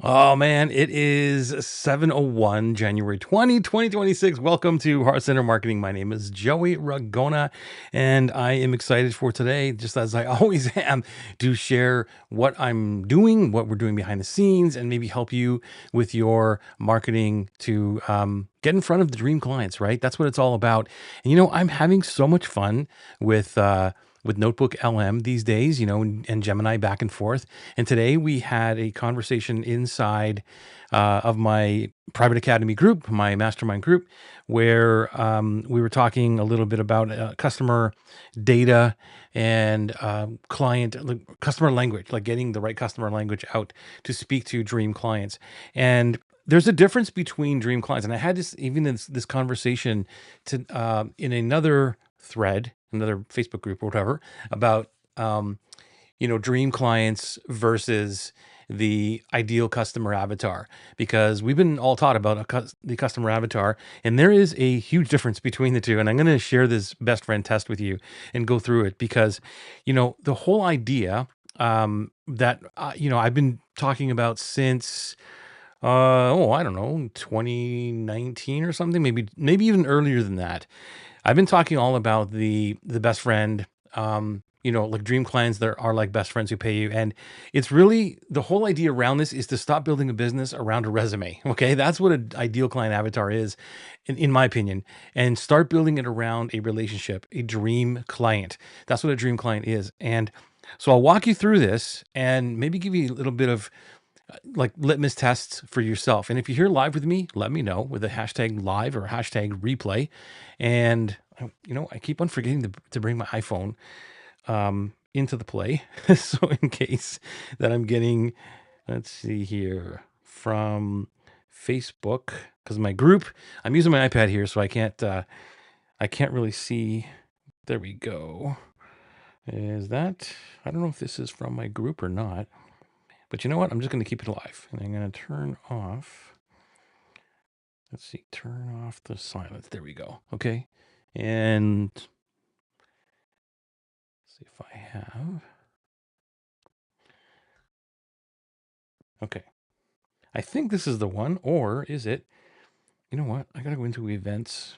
Oh man, it is 7:01 January 2026. Welcome to Heart Center Marketing. My name is Joey Ragona, and I am excited for today, just as I always am, to share what I'm doing, what we're doing behind the scenes, and maybe help you with your marketing to get in front of the dream clients, right? That's what it's all about. And I'm having so much fun with Notebook LM these days, and Gemini back and forth. And today we had a conversation inside of my private academy group, my mastermind group, where we were talking a little bit about customer data and customer language, like getting the right customer language out to speak to dream clients. And there's a difference between dream clients. And I had this conversation in another thread, another Facebook group or whatever, about dream clients versus the ideal customer avatar, because we've been all taught about the customer avatar, and there is a huge difference between the two. And I'm going to share this best friend test with you and go through it, because the whole idea that I've been talking about since I don't know, 2019 or something, maybe even earlier than that. I've been talking all about the best friend, like dream clients that are like best friends who pay you. And it's really, the whole idea around this is to stop building a business around a resume. Okay. That's what an ideal client avatar is, in my opinion, and start building it around a relationship, a dream client. That's what a dream client is. And so I'll walk you through this and maybe give you a little bit of like litmus tests for yourself. And if you're here live with me, let me know with a hashtag live or hashtag replay. And I keep on forgetting to bring my iPhone into the play. So in case that I'm getting, let's see here, from Facebook, because my group, I'm using my iPad here, so I can't really see. There we go. Is that, I don't know if this is from my group or not. But you know what? I'm just going to keep it alive. And I'm going to turn off. Let's see. Turn off the silence. There we go. Okay. And see if I have. Okay. I think this is the one. Or is it? You know what? I got to go into events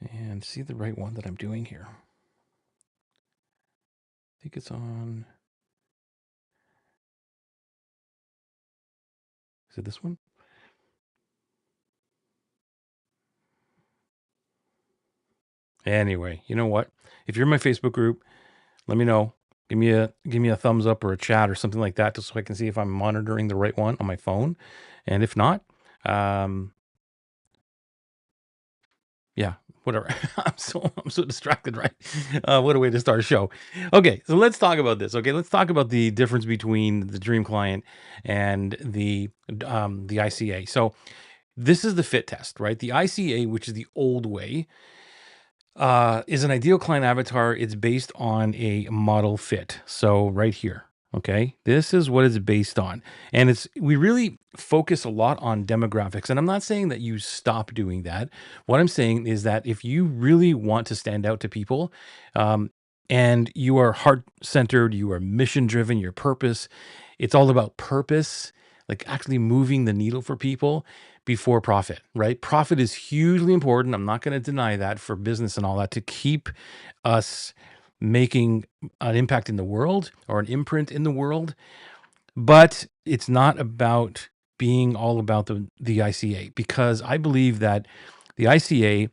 and see the right one that I'm doing here. I think it's on. Is it this one? Anyway, you know what? If you're in my Facebook group, let me know. Give me a thumbs up or a chat or something like that, just so I can see if I'm monitoring the right one on my phone. And if not, yeah, whatever. I'm so distracted, right? What a way to start a show. Okay, so let's talk about this. Okay, let's talk about the difference between the dream client and the ICA. So this is the fit test, right? The ICA, which is the old way, is an ideal client avatar. It's based on a model fit. So right here, okay, this is what it's based on, and we really focus a lot on demographics. And I'm not saying that you stop doing that. What I'm saying is that if you really want to stand out to people, um, and you are heart centered, you are mission driven, your purpose, it's all about purpose, like actually moving the needle for people before profit, right? Profit is hugely important. I'm not going to deny that, for business and all that, to keep us making an impact in the world or an imprint in the world. But it's not about being all about the ICA, because I believe that the ICA,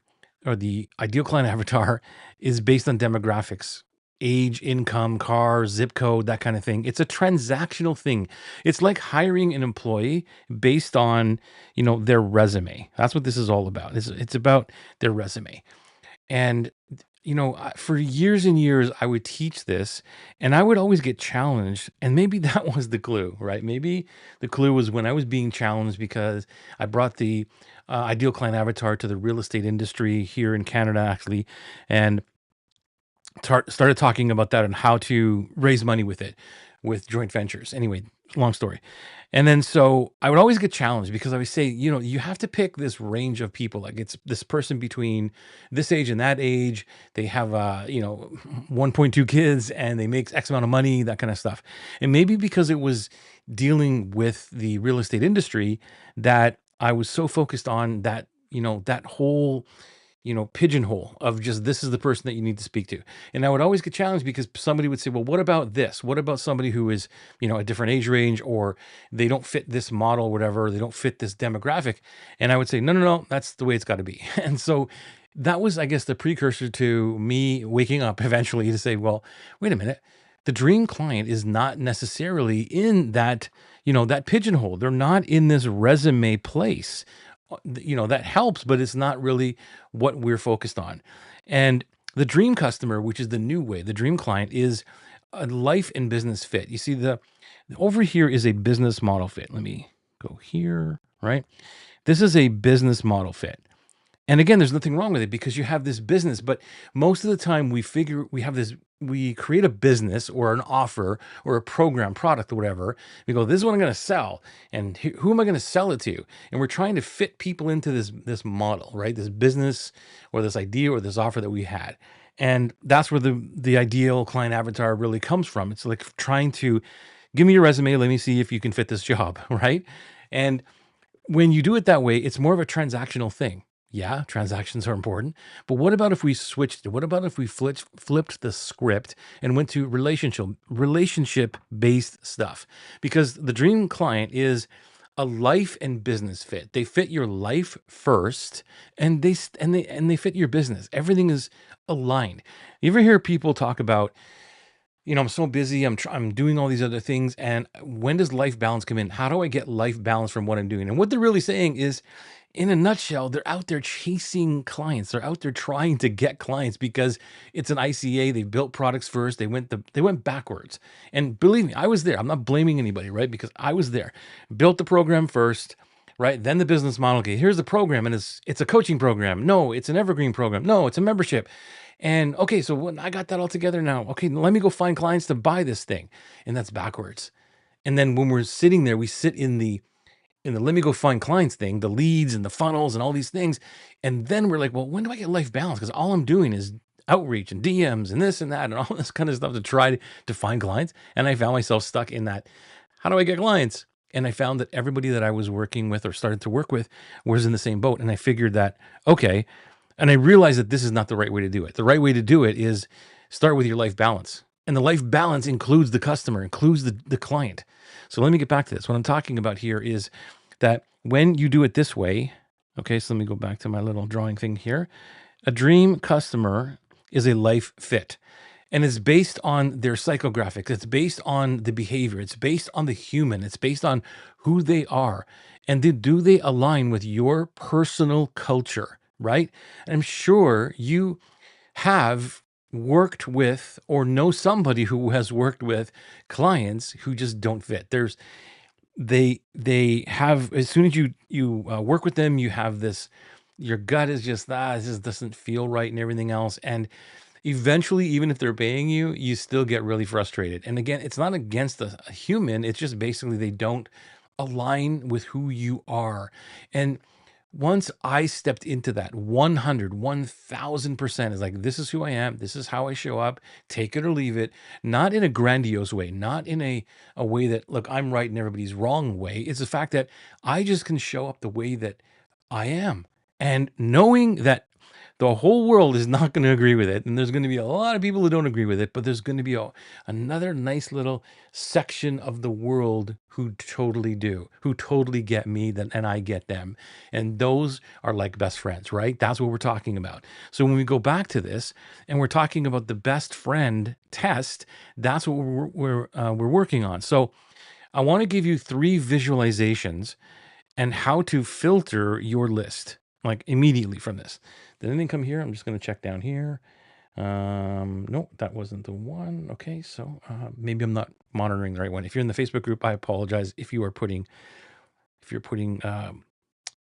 or the ideal client avatar, is based on demographics, age, income, car, zip code, that kind of thing. It's a transactional thing. It's like hiring an employee based on, their resume. That's what this is all about. It's about their resume. And for years and years, I would teach this, and I would always get challenged. And maybe that was the clue, right? Maybe the clue was when I was being challenged, because I brought the ideal client avatar to the real estate industry here in Canada, actually, and started talking about that and how to raise money with it, with joint ventures. Anyway, long story. And then so I would always get challenged because I would say, you have to pick this range of people. Like it's this person between this age and that age. They have 1.2 kids and they make X amount of money, that kind of stuff. And maybe because it was dealing with the real estate industry that I was so focused on that, that whole pigeonhole of just this is the person that you need to speak to. And I would always get challenged because somebody would say, well, what about this? What about somebody who is, a different age range, or they don't fit this model, whatever, they don't fit this demographic. And I would say, no, no, no, that's the way it's got to be. And so that was, I guess, the precursor to me waking up eventually to say, well, wait a minute. The dream client is not necessarily in that, that pigeonhole. They're not in this resume place. That helps, but it's not really what we're focused on. And the dream customer, which is the new way, the dream client is a life and business fit. You see, the over here is a business model fit. Let me go here, right? This is a business model fit. And again, there's nothing wrong with it because you have this business, but most of the time we create a business or an offer or a program, product, or whatever. We go, this is what I'm going to sell. And who am I going to sell it to? And we're trying to fit people into this model, right? This business or this idea or this offer that we had. And that's where the ideal client avatar really comes from. It's like trying to give me your resume. Let me see if you can fit this job, right? And when you do it that way, it's more of a transactional thing. Yeah, transactions are important. But what about if we switched it? What about if we flipped the script and went to relationship based stuff? Because the dream client is a life and business fit. They fit your life first, and they fit your business. Everything is aligned. You ever hear people talk about, I'm so busy. I'm doing all these other things. And when does life balance come in? How do I get life balance from what I'm doing? And what they're really saying is, in a nutshell, they're out there chasing clients. They're out there trying to get clients because it's an ICA. They built products first. They went backwards. And believe me, I was there. I'm not blaming anybody, right? Because I was there. Built the program first, right? Then the business model. Okay, here's the program, and it's a coaching program. No, it's an evergreen program. No, it's a membership. And okay, so when I got that all together now, okay, let me go find clients to buy this thing. And that's backwards. And then when we're sitting there, we sit in the let me go find clients thing, the leads and the funnels and all these things. And then we're like, well, when do I get life balance? Because all I'm doing is outreach and DMs and this and that and all this kind of stuff to try to find clients. And I found myself stuck in that. How do I get clients? And I found that everybody that I was working with or started to work with was in the same boat. And I figured that, okay, and I realized that this is not the right way to do it. The right way to do it is start with your life balance. And the life balance includes the customer, includes the client. So let me get back to this. What I'm talking about here is that when you do it this way, okay, so let me go back to my little drawing thing here. A dream customer is a life fit. And it's based on their psychographics. It's based on the behavior. It's based on the human. It's based on who they are. And do they align with your personal culture, right? And I'm sure you have worked with or know somebody who has worked with clients who just don't fit. They have, as soon as you work with them, you have this, your gut is just this just doesn't feel right and everything else. And eventually, even if they're paying you, you still get really frustrated. And again, it's not against a human. It's just basically they don't align with who you are. And once I stepped into that 1000% is like, this is who I am. This is how I show up. Take it or leave it. Not in a grandiose way, not in a way that, look, I'm right and everybody's wrong way. It's the fact that I just can show up the way that I am. And knowing that the whole world is not going to agree with it. And there's going to be a lot of people who don't agree with it, but there's going to be another nice little section of the world who totally do, who totally get me, and I get them. And those are like best friends, right? That's what we're talking about. So when we go back to this and we're talking about the best friend test, that's what we're working on. So I want to give you 3 visualizations and how to filter your list like immediately from this. Did anything come here? I'm just going to check down here. No, that wasn't the one. Okay, so maybe I'm not monitoring the right one. If you're in the Facebook group, I apologize if you're putting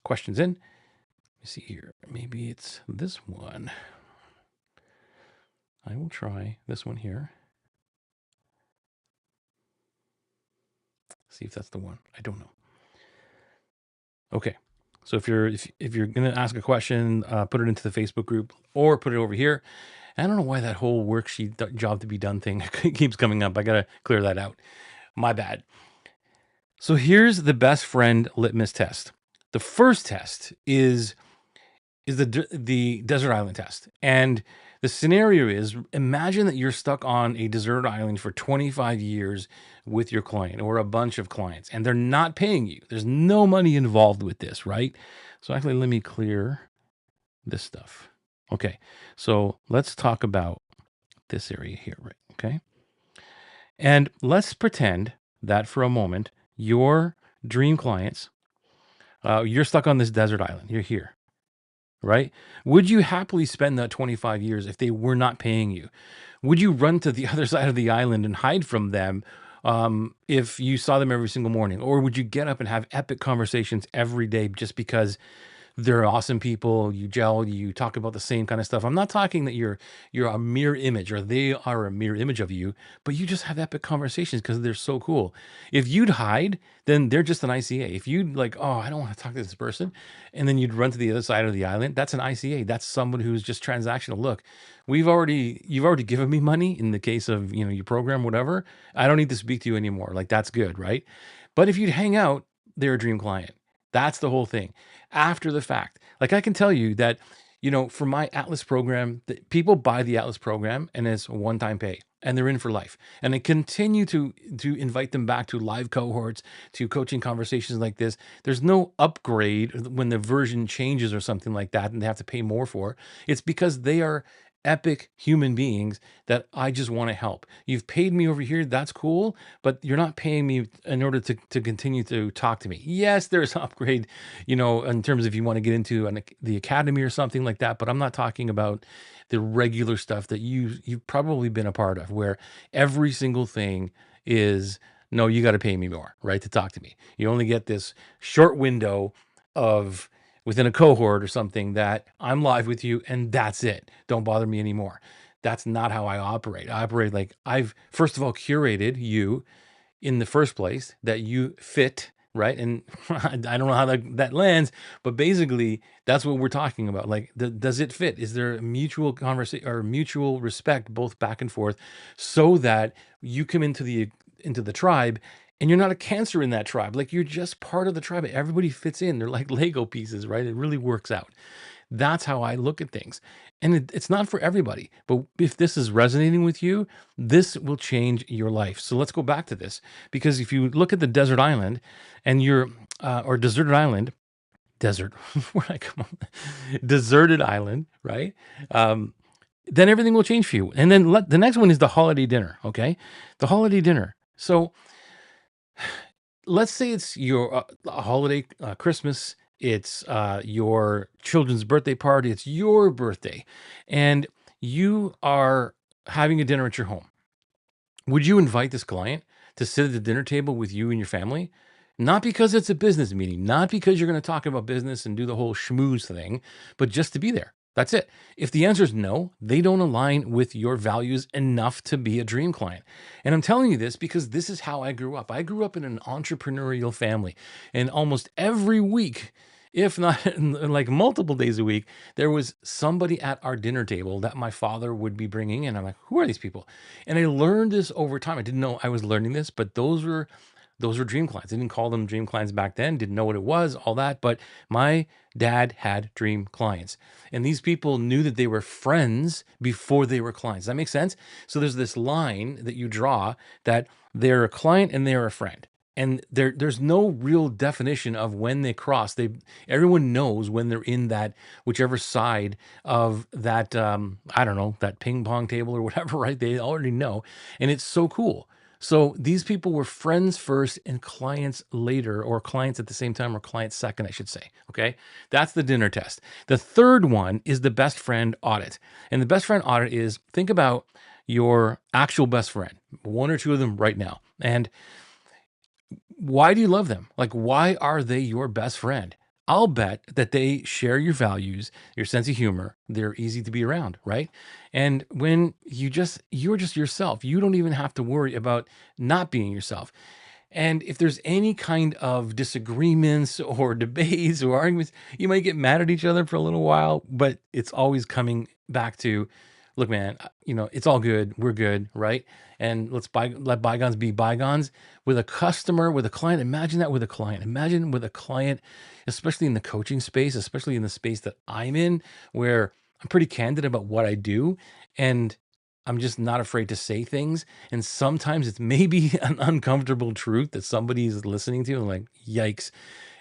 questions in. Let me see here. Maybe it's this one. I will try this one here. See if that's the one. I don't know. Okay. So if you're gonna ask a question, put it into the Facebook group or put it over here. I don't know why that whole worksheet job to be done thing keeps coming up. I gotta clear that out. My bad. So here's the best friend litmus test. The first test is the desert island test. And the scenario is, imagine that you're stuck on a desert island for 25 years with your client or a bunch of clients and they're not paying you. There's no money involved with this, right? So actually, let me clear this stuff. Okay. So let's talk about this area here, right? Okay. And let's pretend that for a moment, your dream clients, you're stuck on this desert island. You're here, right? Would you happily spend that 25 years if they were not paying you? Would you run to the other side of the island and hide from them if you saw them every single morning? Or would you get up and have epic conversations every day just because they're awesome people, you gel, you talk about the same kind of stuff? I'm not talking that you're a mirror image or they are a mirror image of you, but you just have epic conversations because they're so cool. If you'd hide, then they're just an ICA. If you'd like, oh, I don't want to talk to this person, and then you'd run to the other side of the island, that's an ICA. That's someone who's just transactional. Look, you've already given me money in the case of, your program, whatever. I don't need to speak to you anymore. Like, that's good, right? But if you'd hang out, they're a dream client. That's the whole thing. After the fact, like, I can tell you that, for my Atlas program, people buy the Atlas program and it's one-time pay and they're in for life. And I continue to invite them back to live cohorts, to coaching conversations like this. There's no upgrade when the version changes or something like that and they have to pay more for. It's because they are epic human beings that I just want to help. You've paid me over here, that's cool, but you're not paying me in order to continue to talk to me. Yes, there's an upgrade, in terms of you want to get into the academy or something like that, but I'm not talking about the regular stuff that you've probably been a part of, where every single thing is, no, you got to pay me more, right, to talk to me. You only get this short window of within a cohort or something that I'm live with you and that's it. Don't bother me anymore. That's not how I operate. I operate like I've first of all curated you in the first place, that you fit, right? And I don't know how that lands, but basically that's what we're talking about. Like, does it fit? Is there a mutual conversation or mutual respect, both back and forth, so that you come into the tribe and you're not a cancer in that tribe. Like, you're just part of the tribe. Everybody fits in. They're like Lego pieces, right? It really works out. That's how I look at things. And it's not for everybody, but if this is resonating with you, this will change your life. So let's go back to this, because if you look at the desert island and or deserted island, desert, where I come on, deserted island, right? Then everything will change for you. And then the next one is the holiday dinner. Okay. The holiday dinner. So let's say it's your holiday, Christmas. It's your children's birthday party. It's your birthday, and you are having a dinner at your home. Would you invite this client to sit at the dinner table with you and your family? Not because it's a business meeting, not because you're going to talk about business and do the whole schmooze thing, but just to be there. That's it. If the answer is no, they don't align with your values enough to be a dream client. And I'm telling you this because this is how I grew up. I grew up in an entrepreneurial family, and almost every week, if not like multiple days a week, there was somebody at our dinner table that my father would be bringing in. I'm like, who are these people? And I learned this over time. I didn't know I was learning this, but those were dream clients. I didn't call them dream clients back then, didn't know what it was, all that. But my dad had dream clients. And these people knew that they were friends before they were clients. Does that make sense? So there's this line that you draw that they're a client and they're a friend. And there's no real definition of when they cross. Everyone knows when they're in that whichever side of that I don't know, that ping pong table or whatever, right? They already know. And it's so cool. So these people were friends first and clients later, or clients at the same time, or clients second, I should say. Okay. That's the dinner test. The third one is the best friend audit. And the best friend audit is, think about your actual best friend, one or two of them right now. And why do you love them? Like, why are they your best friend? I'll bet that they share your values, your sense of humor. They're easy to be around, right? And when you're just yourself, you don't even have to worry about not being yourself. And if there's any kind of disagreements or debates or arguments, you might get mad at each other for a little while, but it's always coming back to, look, man, it's all good. We're good, right? And let bygones be bygones. With a customer, with a client, imagine that with a client. Imagine with a client, especially in the coaching space, especially in the space that I'm in, where I'm pretty candid about what I do. And I'm just not afraid to say things. And sometimes it's maybe an uncomfortable truth that somebody's listening to and like, yikes.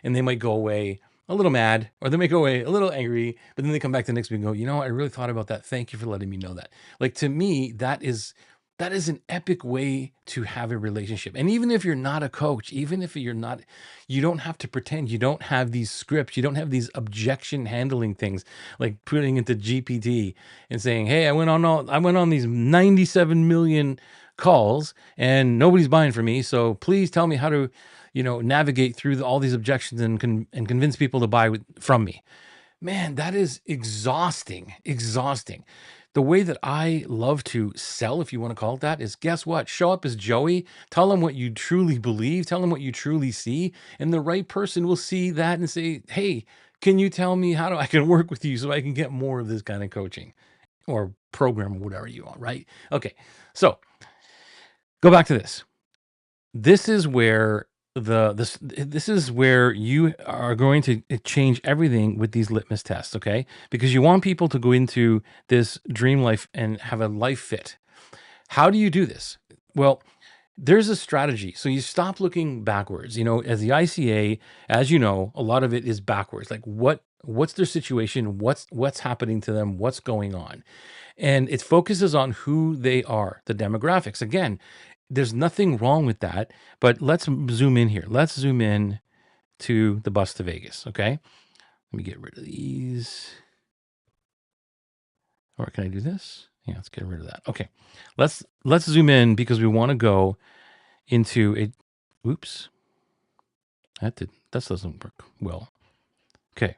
And they might go away a little mad, or they might go away a little angry, but then they come back the next week and go, I really thought about that. Thank you for letting me know that. Like, to me, that is an epic way to have a relationship. And even if you're not a coach, even if you're not, you don't have to pretend. You don't have these scripts. You don't have these objection handling things like putting into GPT and saying, hey, I went on these 97 million calls and nobody's buying from me. So please tell me how to, navigate through all these objections and convince people to buy from me. Man, that is exhausting, exhausting. The way that I love to sell, if you want to call it that, is, guess what? Show up as Joey, tell them what you truly believe, tell them what you truly see, and the right person will see that and say, hey, can you tell me how I can work with you so I can get more of this kind of coaching or program or whatever you want, right? Okay, so go back to this. This is where this is where you are going to change everything with these litmus tests, okay? Because you want people to go into this dream life and have a life fit. How do you do this? Well, there's a strategy. So you stop looking backwards. As the ICA, as you know, a lot of it is backwards. Like, what's their situation? What's happening to them? What's going on? And it focuses on who they are, the demographics. Again, there's nothing wrong with that, but let's zoom in here. Let's zoom in to the bus to Vegas, okay? Let me get rid of these. Or can I do this? Yeah, let's get rid of that. Okay. Let's zoom in because we want to go into a oops. That doesn't work well. Okay.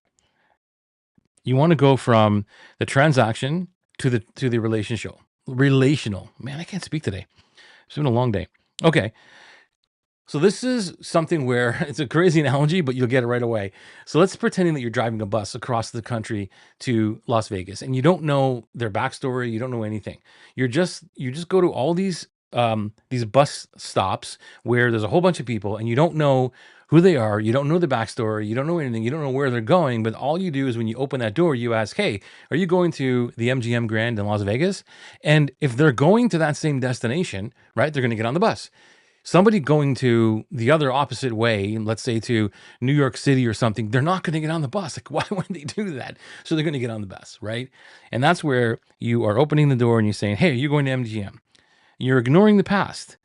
You want to go from the transaction to the relationship. Relational. Man, I can't speak today. It's been a long day. Okay. So this is something where it's a crazy analogy, but you'll get it right away. So let's pretending that you're driving a bus across the country to Las Vegas, and you don't know their backstory, you don't know anything. You just go to all these bus stops where there's a whole bunch of people, and you don't know who they are, you don't know the backstory, you don't know anything, you don't know where they're going. But all you do is when you open that door, you ask, "Hey, are you going to the MGM Grand in Las Vegas?" And if they're going to that same destination, right, they're going to get on the bus. Somebody going to the other opposite way, let's say to New York City or something, they're not going to get on the bus. Like, why would they do that? So they're going to get on the bus, right? And that's where you are opening the door and you're saying, hey, you're going to MGM. You're ignoring the past.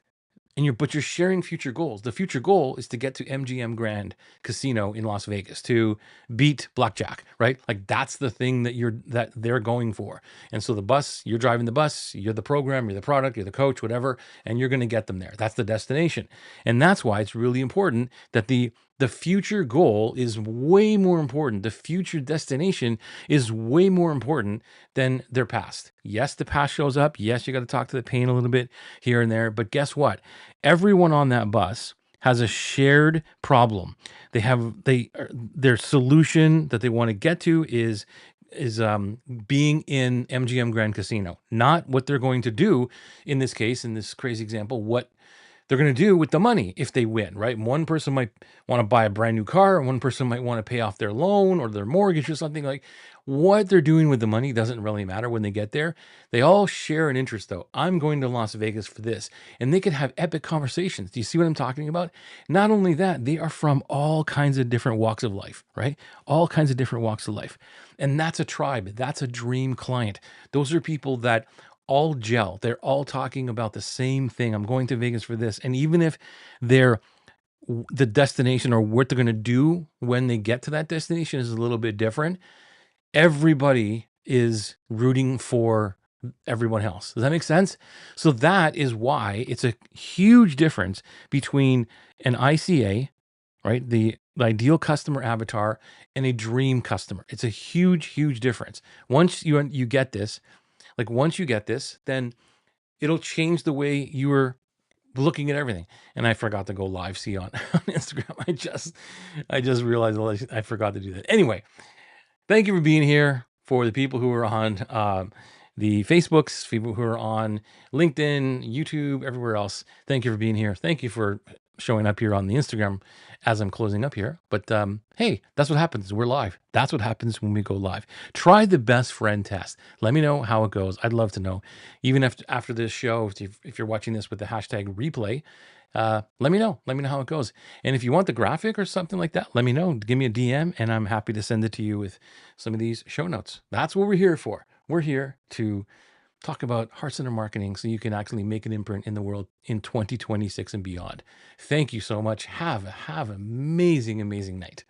But you're sharing future goals. The future goal is to get to MGM Grand Casino in Las Vegas, to beat blackjack, right? Like, that's the thing that they're going for. And so the bus, you're driving the bus, you're the program, you're the product, you're the coach, whatever, and you're going to get them there. That's the destination. And that's why it's really important that the future goal is way more important. The future destination is way more important than their past. Yes, the past shows up. Yes, you got to talk to the pain a little bit here and there. But guess what? Everyone on that bus has a shared problem. Their solution that they want to get to is being in MGM Grand Casino, not what they're going to do in this case, in this crazy example, what they're going to do with the money if they win, right? One person might want to buy a brand new car, and one person might want to pay off their loan or their mortgage or something. Like, what they're doing with the money doesn't really matter when they get there. They all share an interest, though. I'm going to Las Vegas for this. And they can have epic conversations. Do you see what I'm talking about? Not only that, they are from all kinds of different walks of life, right? All kinds of different walks of life. And that's a tribe. That's a dream client. Those are people that all gel. They're all talking about the same thing. I'm going to Vegas for this. And even if they're the destination or what they're going to do when they get to that destination is a little bit different, everybody is rooting for everyone else. Does that make sense? So that is why it's a huge difference between an ICA, right? The ideal customer avatar, and a dream customer. It's a huge, huge difference. Once you get this, then it'll change the way you're looking at everything, and I forgot to go live see on, on Instagram. I just realized I forgot to do that. Anyway, thank you for being here. For the people who are on the Facebooks, people who are on LinkedIn, YouTube, everywhere else, thank you for being here. Thank you for showing up here on the Instagram as I'm closing up here. But hey, that's what happens. We're live. That's what happens when we go live. Try the best friend test. Let me know how it goes. I'd love to know. Even after this show, if you're watching this with the hashtag replay, let me know. Let me know how it goes. And if you want the graphic or something like that, let me know. Give me a DM and I'm happy to send it to you with some of these show notes. That's what we're here for. We're here to talk about heart center marketing so you can actually make an imprint in the world in 2026 and beyond. Thank you so much. Have an amazing, amazing night.